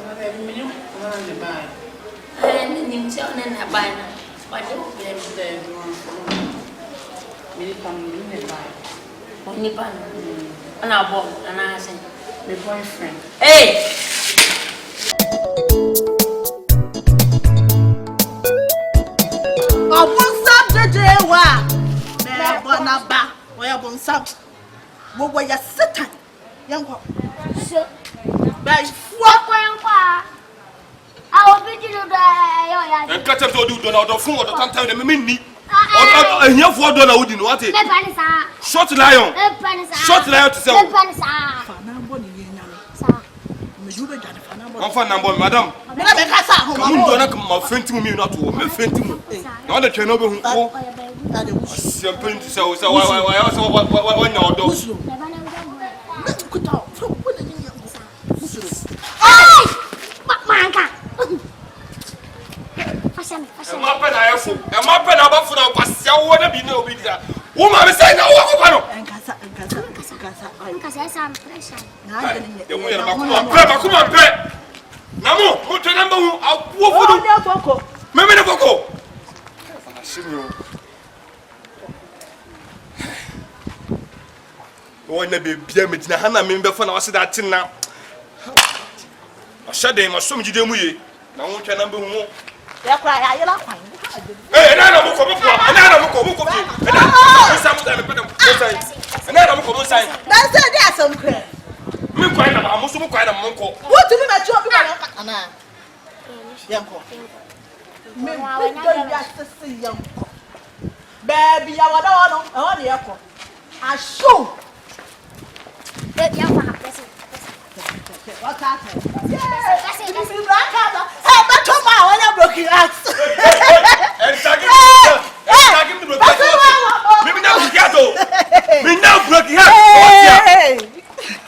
My boyfriend. Hey! What were you sitting? Young one. By what? I will be to the and cut up to do the phone or the content of me. And here for $1 wouldn't want it. Short lion. Short lion to sell. I'm number, madam. Come on, come my friend to me, not to my friend to me. Now that you know who so why also what now do? Oh, never be a meeting. Hannah, member for now. I said that now. I shut them. I saw you do me. Now, what can I do more? Hey, and I don't come up. And I don't come up. And I don't come inside. That's it. That's some crap. Me quite a most of quite a monk. What do you mean? Anna? Young young baby, I want the apple. I show. What happened? Yes, I broke your axe.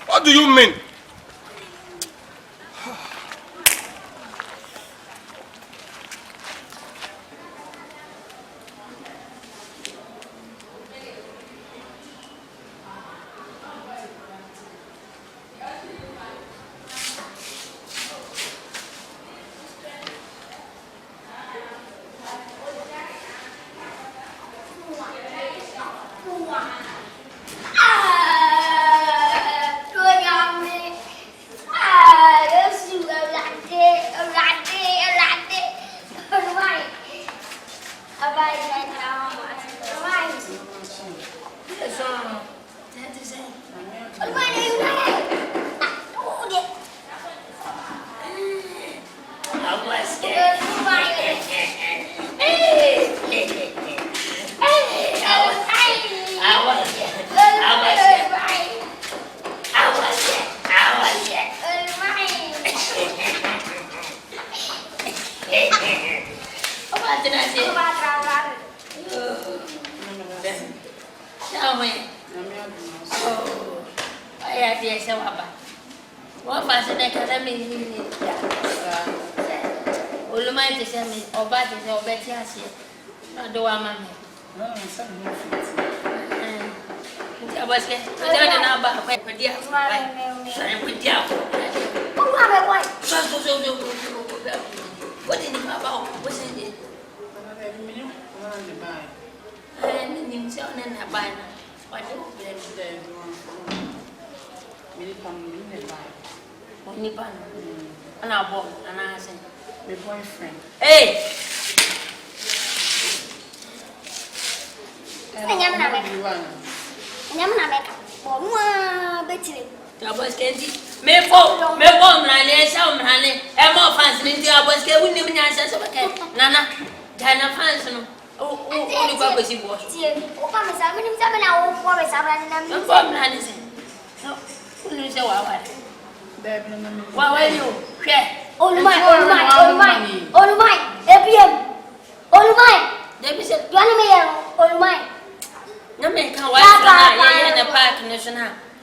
What do you mean? My boyfriend. Hey!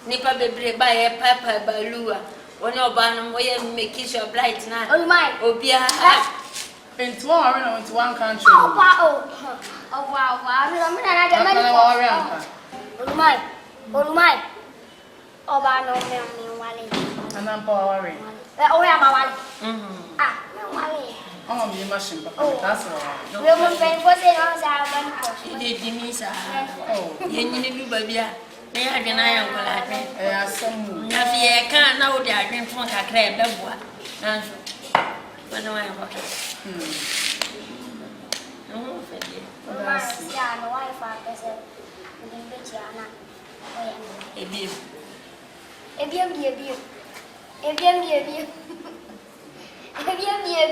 Nipa bebre ba ye papa balua woni oba no we make sure blight na obia into one country. Oh wow. I'm na de mani. Olumai. Oba no me wale. Anam power. O ya ma wale. washing, Papa. That's all. We will pay for the house. I It did me, sir. Oh, you need to baby. May I deny Uncle Adrian? I some. I can't know the Adrian from a crab. But no, I'm okay. No, thank you. Yeah, no wife, I said, A beer. A beer. A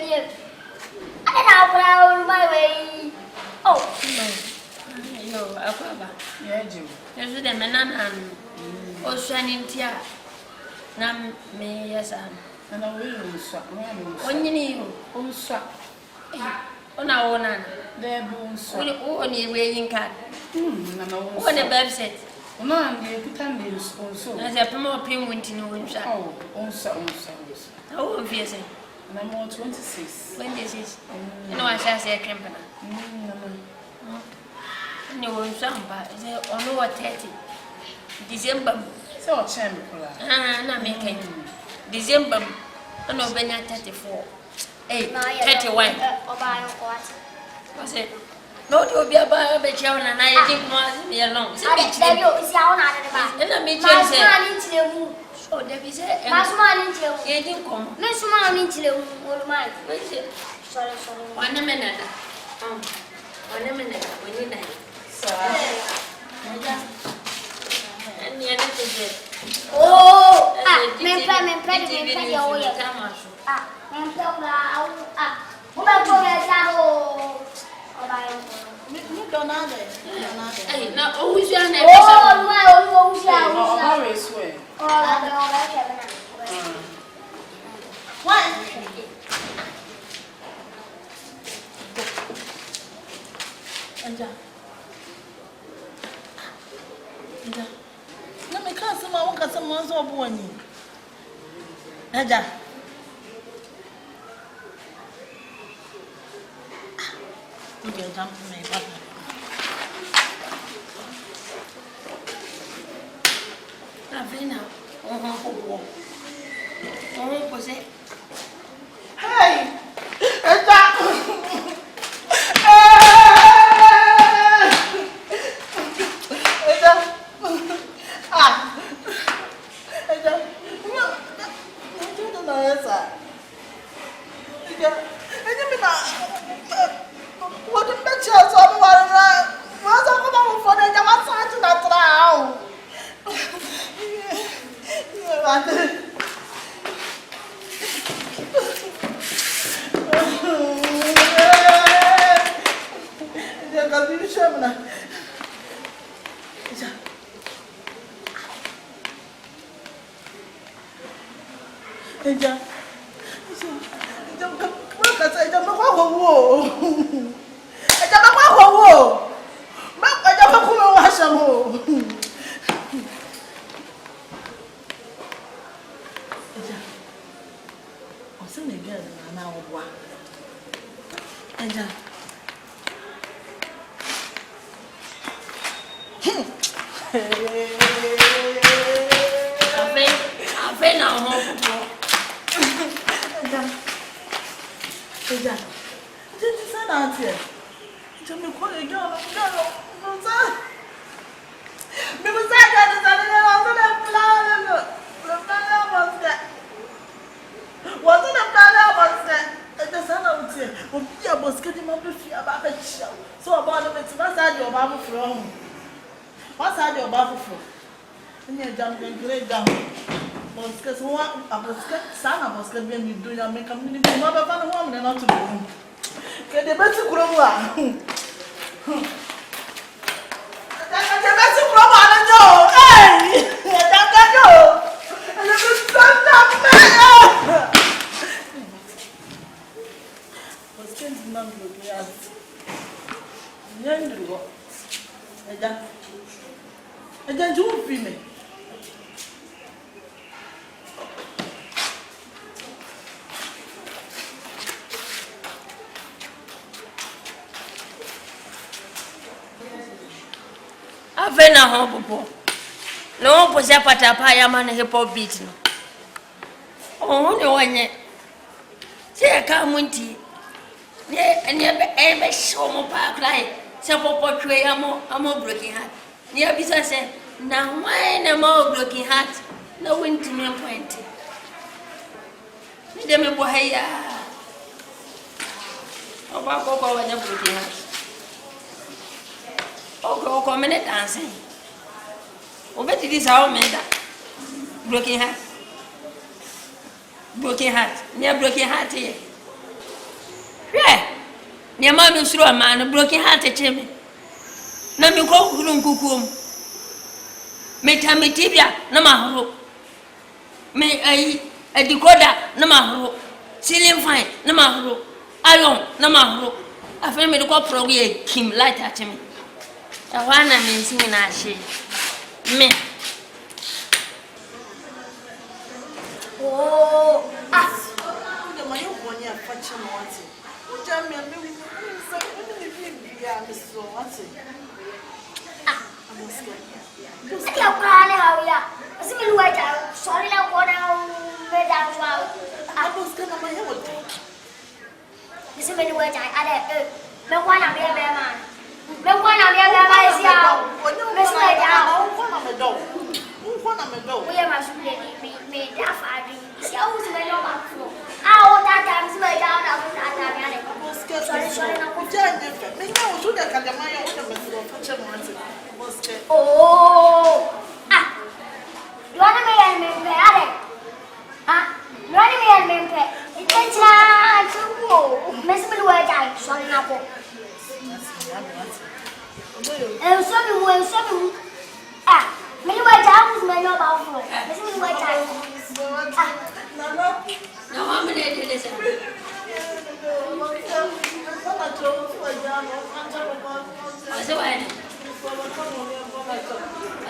beer. I don't know my way. Oh, No, Aquaba. Yeah, Jim. There's the man and Ocean in Tia. Nam me, yes, And I will swap. when you need Oh, swap. on our own. There bones swap. Only weighing card. What a website. No, and the pretend is also. As a promote pin winter no one shot. Oh, also. How obvious. And I'm all 26. When this is, no, I shall say a company. No one some, but is it on over 30 December? So, chamber. Not making December, no, Benya 34. 31. Was it? No, it will be about a child, and I think more be alone. So, and I may change. Oh, there is a man come. Miss Mammy, all mine. Sorry. One minute. 1 minute when you die. And the other is Oh, men play your way. Ah, men play what about Hey, now always your name. Oh, my own, Always way. What? Anja. Na me ka sama won ka sama so obo ani. Anja. Okay, jump me papa. Avena. Oh, posé. Hey! Anja. Avena hopo. No posé patapa ya man hip hop beat no. Oh, ne wanye. Se ka munti. And you show more park like some portrait. I'm more broken heart. Near business said, now why no more broken heart? No win to me point. Them boy, oh, Papa, when you're broken heart. Oh, come in dancing. Oh, but it is our men that broken heart. Broken heart, near broken heart here. Yeah, near mammy through a man, a broken heart at him. No, you go, Kukum. May time me tibia, no matter. May a decoder, no matter. Ceiling fine, no matter. Iron, no matter. I feel me to go for Kim light at him. I want to mean singing as she. Me. Oh, the money one year fetching wanting. What jammy and me, so what's it? I'm scared. Still crying how ya. See me wait out. Sorry, now go down. Wait out. I was going to my own. You see me wait out. I don't want to be a man. No one of the other guys here. Miss Lady, one of the dog. One of the dog. we are much made that far. She always went over. How that time's way down of that time. Sorry, oh, you want to be a member? Ah, you want to be a member? It's a chance to go. Miss me wait out. Sorry, now. And some ah, many white houses may not offer. Many white houses. No, I'm going to listen. I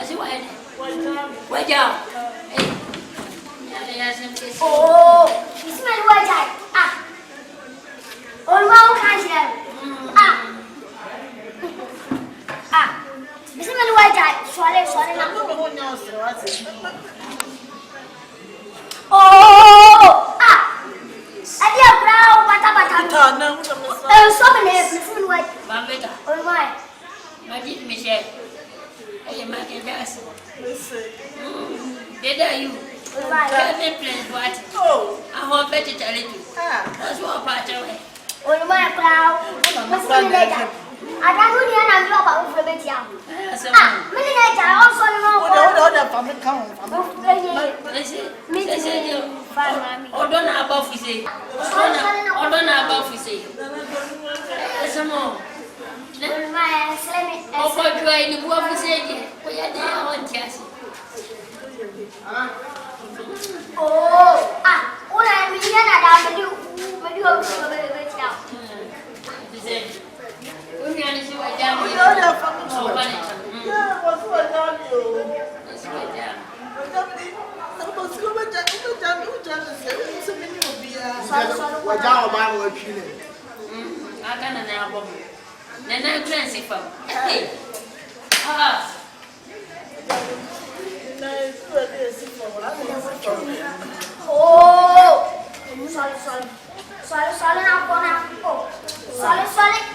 see why. Wait out. Oh, you smell white eye. Ah, all my can't ah. Ah, you smell white eye. Sorry, oh, ah, I dear brown, what so many smell white. Bambeta. Oh, my. Magic Michelle. I am making gas. Did I you? Tell me, please, what? Oh, I hope better tell you. That's what part away. Oh, my brown. What's the matter? I don't know the answer about the baby. Ah, many nights I also know. the family come Oh, don't above you say. Oh, don't above you say. Some more. Oh, for trying to go up and say, we are there on Cassie. Oh, ah, what I mean, I don't when you go to the baby now. We can see what down we here. don't have family. So funny. Yeah, what's what down you? Let's go down. I can't now. Then I'm cleansing from. Hey. Ah. Oh, sorry, now go now. Oh, sorry,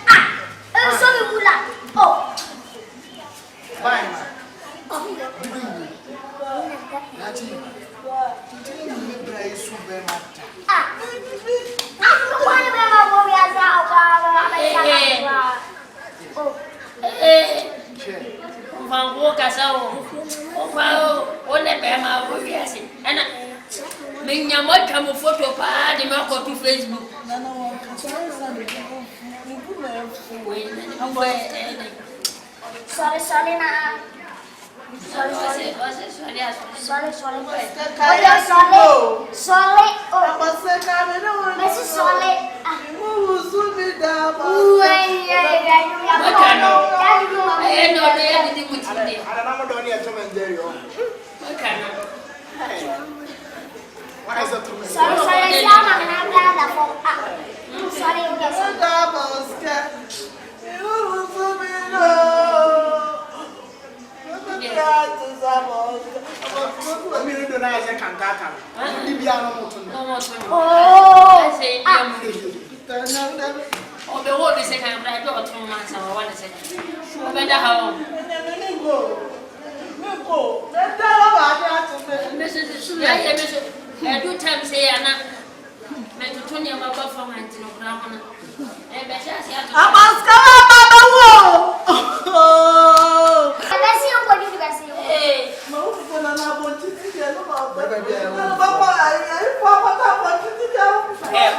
ah, sorry, Mula. Oh, fine. Facebook. Sorry, now. Sorry. so do time say ana me to tuni ma ba from anti no kra ho na be sha sia to Abaska baba wo Abasi o bodi di basi ma o fo na na bo titi je no ba baba ai papa ta bo titi je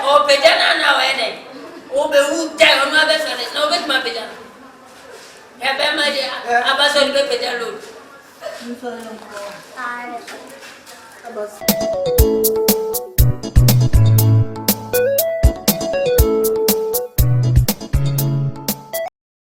o be jana na we de o be wu dai o ma be fere no be ma be jana be ma de abaso di be jana lo Abas.